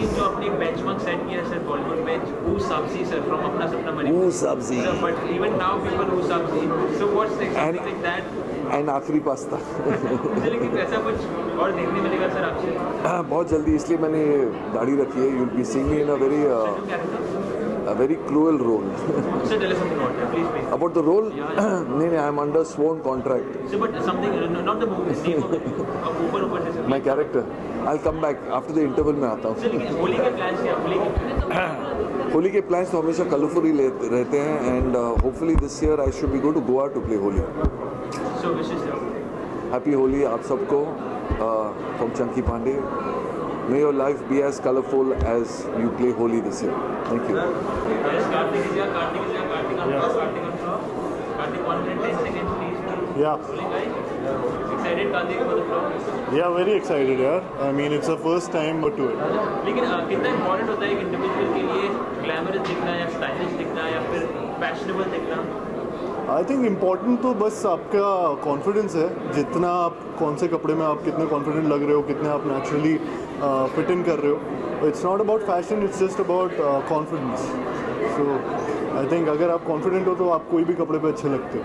think जो अपने benchmark set किया है सर बॉलीवुड में who sabzi sir from अपना सपना मणि Who sabzi but even now people who sabzi so what's like something like that and आखिरी पास्ता लेकिन ऐसा कुछ और देखने मिलेगा सर आपसे बहुत जल्दी इसलिए मैंने दाढ़ी रखी है you'll be seeing me in a very cruel role sir tell us something about the role नहीं I'm under sworn contract sir but something not the movie name of it ऊपर से my character I'll come back after the interval में आता हूँ होली के plans क्या होली के plans तो हमेशा कलरफुल ही रहते हैं and hopefully this year I should be going to Goa to play Holi so wishes happy Holi आप सबको from Chunky Pandey may your life be as colorful as you play Holi this year thank you Karthik 1 minute 10 seconds please yeah excited Karthik for the vlog yeah very excited यार I mean it's the first time but to it लेकिन कितना important होता है एक individual के लिए glamorous दिखना या स्टाइलिश दिखना या फिर फैशनेबल दिखना I think important तो बस आपका कॉन्फिडेंस है जितना आप कौन से कपड़े में आप कितने कॉन्फिडेंट लग रहे हो कितने आप नेचुरली फिट इन कर रहे हो it's not about fashion it's just about confidence so I think अगर आप कॉन्फिडेंट हो तो आप कोई भी कपड़े पे अच्छे लगते हो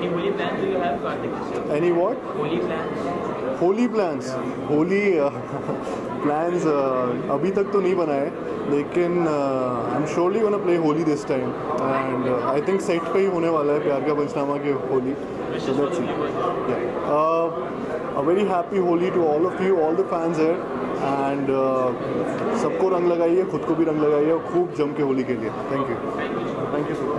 Any Holi plans do you have Karthik this year? Any what? Holi plans? Holi plans? Holi plans अभी तक तो नहीं बनाए लेकिन I'm surely gonna play Holi this time and I think set पे ही होने वाला है प्यार का पंचनामा के Holi. So let's see. Yeah. A very happy Holi to all of you, all the fans here and सबको रंग लगाइए खुद को भी रंग लगाइए और खूब जम के होली खेलिए. Thank you. Thank you so much.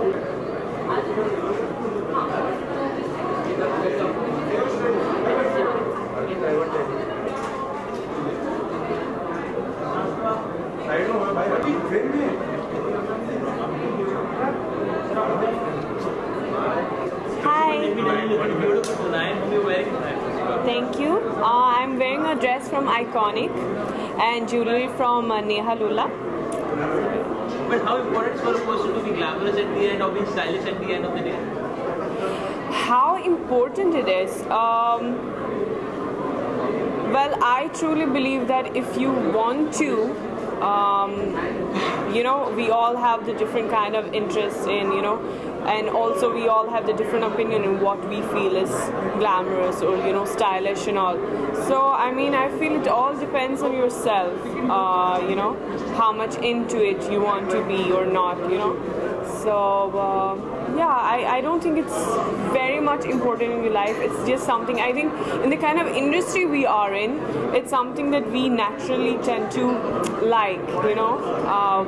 Hi. Thank you. I'm wearing a dress from Iconic and jewelry from Neha Lula. But how important is for a person to be glamorous at the end or being stylish at the end of the day? How important it is? Well, I truly believe that if you want to, we all have the different kind of interests in, and also we all have the different opinion in what we feel is glamorous or, stylish and all. So, I mean, I feel it all depends on yourself, how much into it you want to be or not, So, I don't think it's very much important in your life. It's just something, I think, in the kind of industry we are in, it's something that we naturally tend to like,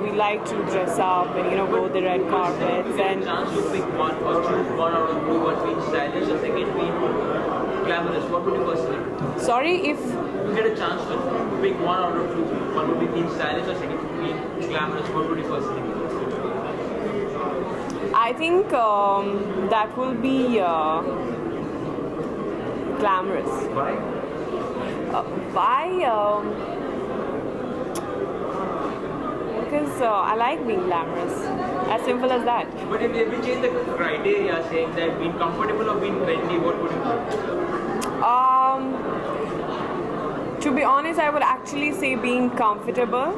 we like to dress up and, go the red carpets and... chance to pick one or choose one out of two, one being stylish, the second being glamorous, what would you personally? Sorry, if... You get a chance to pick one out of two, one would be being stylish or second would be glamorous, what would you personally? I think that will be glamorous. Why? Why? Because I like being glamorous. As simple as that. But if we change the criteria, saying that being comfortable or being trendy, what would you do? To be honest, I would actually say being comfortable.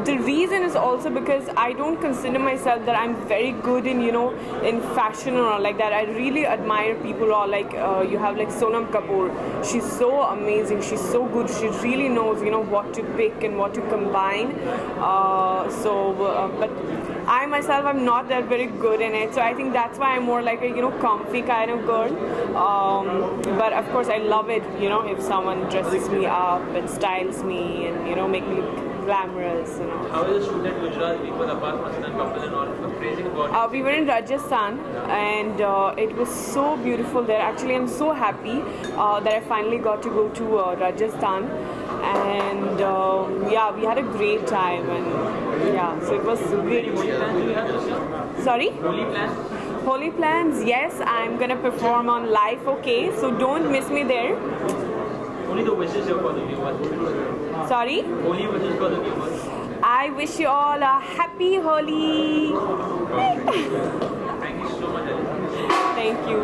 The reason is also because I don't consider myself that I'm very good in, in fashion or like that. I really admire people or like you have like Sonam Kapoor. She's so amazing. She's so good. She really knows, what to pick and what to combine. But I myself am not that very good in it. So I think that's why I'm more like a, comfy kind of girl. But of course, I love it, if someone dresses me up and styles me and, make me look glamorous. How is the shoot at Gujarat? People apart from Hassan couple and all praising about it? We were in Rajasthan and it was so beautiful there. Actually, I'm so happy that I finally got to go to Rajasthan. And we had a great time and so it was great. Holy plans do you have this year? Sorry? Holy plans? Holy plans, yes, I'm gonna perform on Live OK, so don't miss me there. Only the wishes for the viewers. Sorry? Holy wishes for the viewers. I wish you all a happy Holi. Thank you so much. Thank you.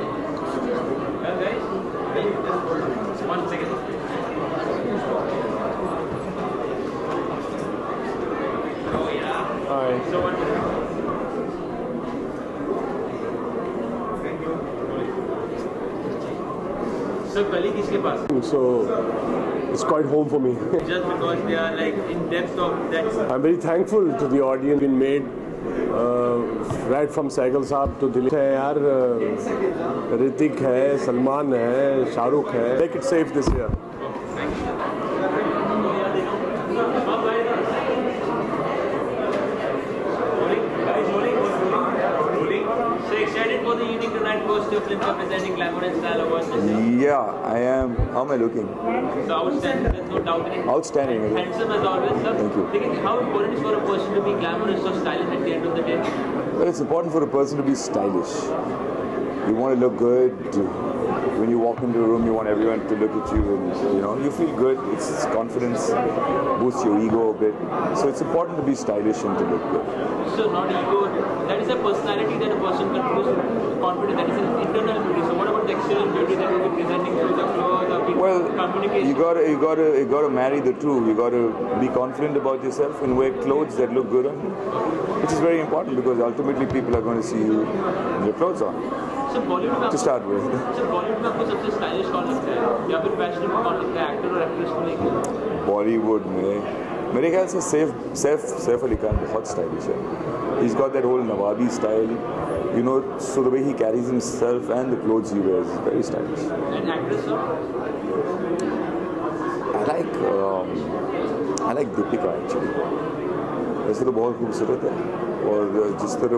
Well guys, 1 second. Bye. So what? So colleague किसके पास? So it's quite home for me. Just because they are like in depth of that. I'm very thankful to the audience been made right from Sehgal साहब to Dilip है यार, ऋतिक है, सलमान है, शाहरुख है. Make it safe this year. So excited for the evening tonight, goes to Film for presenting Glamour and Style Awards this year. Yeah, I am. How am I looking? So outstanding, there's no doubt in it. Outstanding. Handsome as always, sir. Thank you. Thinking how important is for a person to be glamorous or stylish at the end of the day? Well, it's important for a person to be stylish. You want to look good. When you walk into a room, you want everyone to look at you and, you feel good. It's confidence, boosts your ego a bit. So it's important to be stylish and to look good. So not ego, that is a personality that a person contributes confidence, that is an internal beauty. So what about the external beauty that you will be presenting through the clothes or Well, communication? you gotta marry the two. You gotta be confident about yourself and wear clothes that look good on you, which is very important because ultimately people are going to see you with your clothes on. So Bollywood To start with. So Bollywood में आपको सबसे stylish कौन लगता है या फिर fashionable कौन लगता है एक्टर और एक्ट्रेस को लेकर? बॉलीवुड में मेरे ख्याल से सैफ अली खान बहुत स्टाइलिश है. He's got that whole Nawabi style, so the way he carries himself and the clothes he wears is very stylish. And actress, sir? I like Deepika actually. वैसे तो बहुत खूबसूरत है और जिस तरह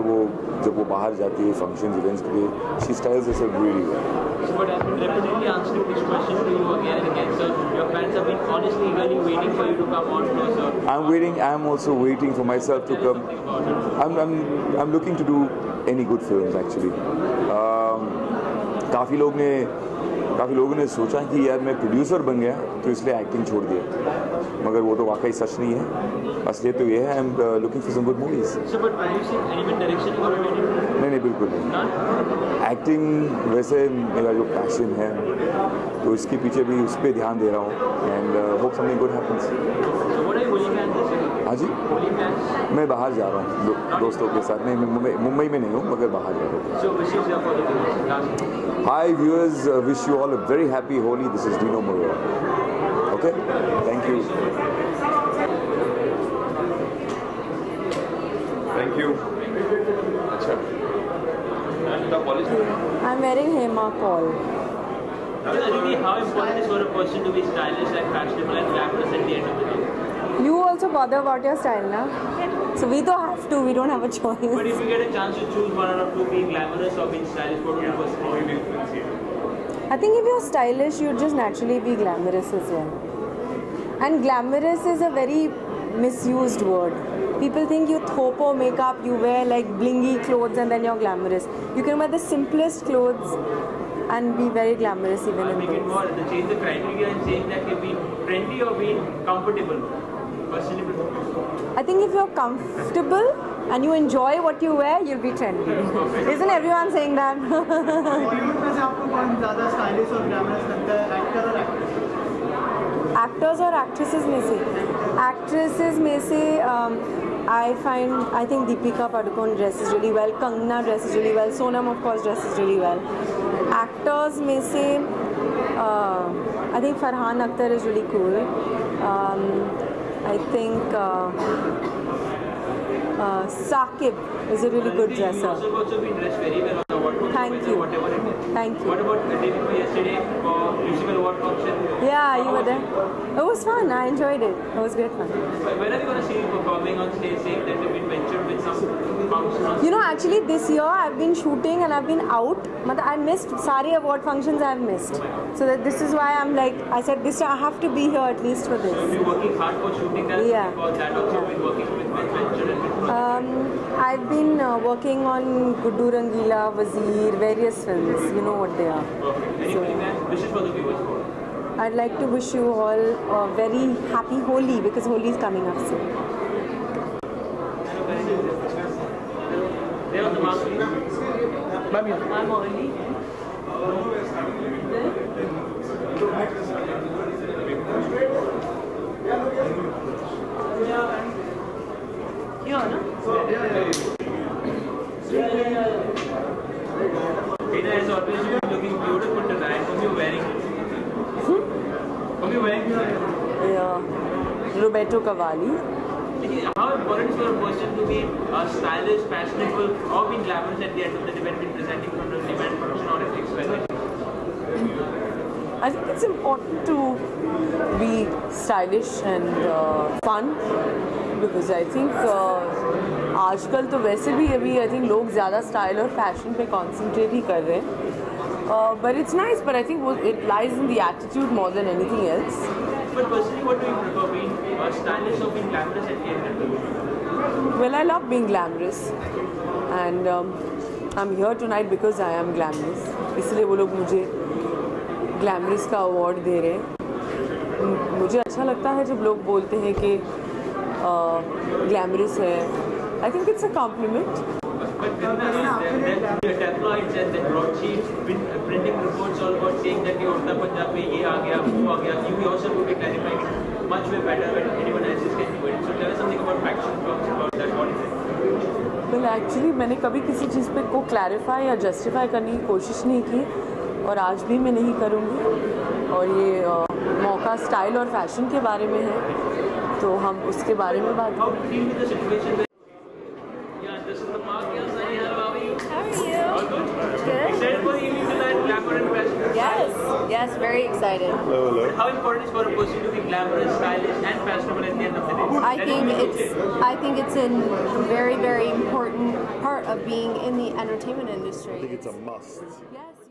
जब वो बाहर जाती है फंक्शन इवेंट्स के लिए, she styles herself really well. But I've been repeatedly answering this question to you again and again, sir. Your fans have been honestly eagerly waiting for you to come on closer. I'm also waiting for myself to come. I'm looking to do any good films actually. काफ़ी लोगों ने सोचा कि यार मैं producer बन गया तो इसलिए एक्टिंग छोड़ दिया, मगर वो तो वाकई सच नहीं है. असलियत तो ये है, I am looking for some good movies. So but producing and even direction you are waiting? नहीं बिल्कुल नहीं. एक्टिंग वैसे मेरा जो पैशन है तो इसके पीछे भी उस पर ध्यान दे रहा हूँ and hope something good happens. So what are you holding hands this year? हाँ जी, Holding hands? मैं बाहर जा रहा हूँ दोस्तों के साथ. नहीं, मुंबई में नहीं हूँ मगर बाहर जा रहा हूँ. So wishes here for the viewers. Last. Hi viewers, wish you all a very happy Holi. This is Dino Moreira. Okay, thank you. Thank you. अच्छा. I'm wearing Hema Kaul. Really, how important is for a person to be stylish and fashionable and glamorous at the end of the day? You also bother about your style, na? So we don't have to. We don't have a choice. But if you get a chance to choose one out of two, being glamorous or being stylish, what would you personally prefer? I think if you're stylish, you'd just naturally be glamorous as well. And glamorous is a very misused word. People think you thopo makeup, you wear like blingy clothes and then you're glamorous. You can wear the simplest clothes and be very glamorous even in Make it those. more, change the criteria and saying that you're being trendy or being comfortable. Personally, I think if you're comfortable and you enjoy what you wear, you'll be trendy. Isn't everyone saying that? Bollywood में से आपको कौन ज़्यादा stylish और glamorous लगता है, actor और actress? Actors or actresses में से? Actresses में से I think Deepika Padukone dresses really well, Kangana dresses really well, Sonam of course dresses really well. Actors में से I think Farhan Akhtar is really cool. I think Saqib is a really good dresser. you also been dressed very well on the award function. Thank you. Whatever it is. Thank you. What about the day before yesterday for musical award function? Yeah, you were there. It was fun. I enjoyed it. It was great fun. When are we going to see you performing on stage, saying that you've been ventured with some function? You know, actually this year I've been shooting and I've been out. I missed Sari award functions I've missed. So this is why I'm like, I said this I have to be here at least for this. You're working hard for shooting that. Yeah. For that also been working with venture and with I've been working on Guddu Rangila, Wazir, various films. You know what they are. perfect. Anybody man, wishes for the viewers for? I'd like to wish you all a very happy Holi because Holi is coming up soon. There was the mask, please. I'm already. Tina has always been looking beautiful tonight. Whom you wearing? Whom you wearing tonight? Yeah, Roberto Cavalli. How important is for a person to be stylish, fashionable, or being glamorous at the end of the event, in presenting from the event function or ethics? I think it's important to be stylish and fun because I think आजकल तो वैसे भी अभी I think लोग ज़्यादा style और fashion पे concentrate ही कर रहे हैं. But it's nice, but I think it lies in the attitude more than anything else. But personally, what do you prefer, being stylish or being glamorous at the end? Well, I love being glamorous, and I'm here tonight because I am glamorous. इसलिए वो लोग मुझे glamorous का award दे रहे हैं. मुझे अच्छा लगता है जब लोग बोलते हैं कि glamorous है. I think it's a compliment. But the tabloids and the broadsheets printing reports all about saying that the Uttar Punjab में ये आ गया, वो आ गया. You yourself will be clarifying it much way better than anyone else is getting it. So tell us something about faction talks about that. What is it? Well, actually मैंने कभी किसी चीज़ पे को clarify या justify करने की कोशिश नहीं की और आज भी मैं नहीं करूँगी. और ये मौका स्टाइल और फैशन के बारे में है तो हम उसके बारे में बात How do you deal with the situation? Yeah, this is the mark. Yes, Sunny, hello, how are you? How are you? All good? Good. Excited for the evening tonight, glamour and fashion? Yes, very excited. How important is for a person to be glamorous, stylish, and fashionable at the end of the day? I think it's a very, very important part of being in the entertainment industry. I think it's a must. Yes.